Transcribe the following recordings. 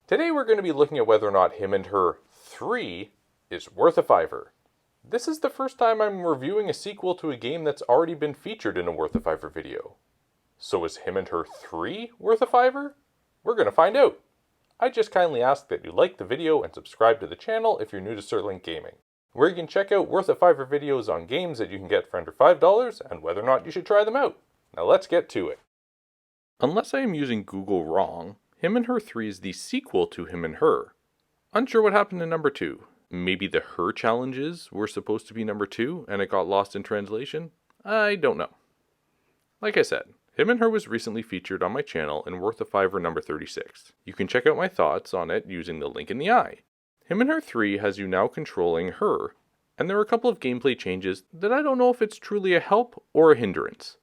Today we're going to be looking at whether or not Him and Her 3 is worth a $5. This is the first time I'm reviewing a sequel to a game that's already been featured in a worth a $5 video. So is Him and Her 3 worth a $5? We're going to find out. I just kindly ask that you like the video and subscribe to the channel if you're new to SirLink Gaming, where you can check out worth a $5 videos on games that you can get for under $5 and whether or not you should try them out. Now let's get to it. Unless I am using Google wrong, Him and Her 3 is the sequel to Him and Her. Unsure what happened in number 2. Maybe the Her challenges were supposed to be number 2 and it got lost in translation? I don't know. Like I said, Him and Her was recently featured on my channel in Worth a $5 number 36. You can check out my thoughts on it using the link in the eye. Him and Her 3 has you now controlling Her, and there are a couple of gameplay changes that I don't know if it's truly a help or a hindrance.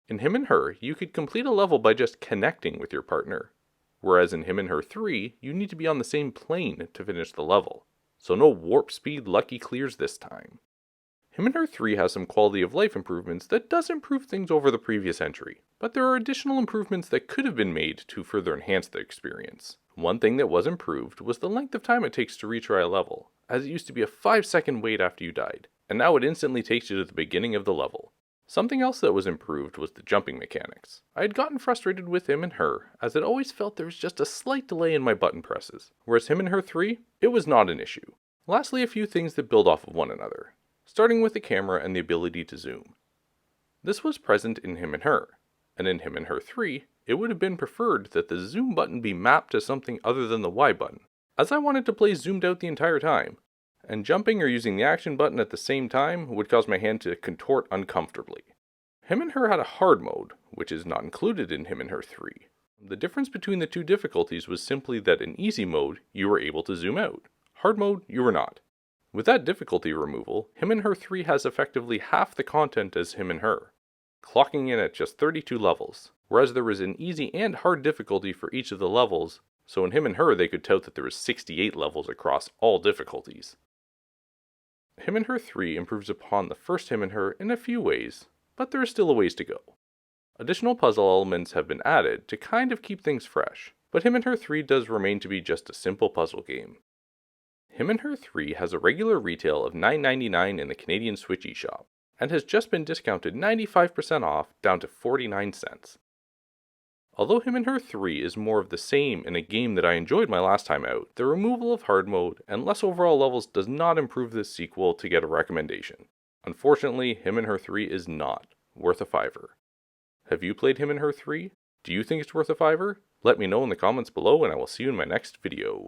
In Him and Her, you could complete a level by just connecting with your partner, whereas in Him and Her 3, you need to be on the same plane to finish the level. So no warp speed lucky clears this time. Him and Her 3 has some quality of life improvements that does improve things over the previous entry, but there are additional improvements that could have been made to further enhance the experience. One thing that was improved was the length of time it takes to retry a level, as it used to be a 5-second wait after you died, and now it instantly takes you to the beginning of the level. Something else that was improved was the jumping mechanics. I had gotten frustrated with Him and Her, as it always felt there was just a slight delay in my button presses, whereas Him and Her 3, it was not an issue. Lastly, a few things that build off of one another, starting with the camera and the ability to zoom. This was present in Him and Her, and in Him and Her 3, it would have been preferred that the zoom button be mapped to something other than the Y button, as I wanted to play zoomed out the entire time, and jumping or using the action button at the same time would cause my hand to contort uncomfortably. Him and Her had a hard mode, which is not included in Him and Her 3. The difference between the two difficulties was simply that in easy mode, you were able to zoom out. Hard mode, you were not. With that difficulty removal, Him and Her 3 has effectively half the content as Him and Her, clocking in at just 32 levels, whereas there was an easy and hard difficulty for each of the levels, so in Him and Her they could tout that there was 68 levels across all difficulties. Him and Her 3 improves upon the first Him and Her in a few ways, but there is still a ways to go. Additional puzzle elements have been added to kind of keep things fresh, but Him and Her 3 does remain to be just a simple puzzle game. Him and Her 3 has a regular retail of $9.99 in the Canadian Switch eShop, and has just been discounted 95% off down to 49 cents. Although Him and Her 3 is more of the same in a game that I enjoyed my last time out, the removal of hard mode and less overall levels does not improve this sequel to get a recommendation. Unfortunately, Him and Her 3 is not worth a $5. Have you played Him and Her 3? Do you think it's worth a $5? Let me know in the comments below and I will see you in my next video.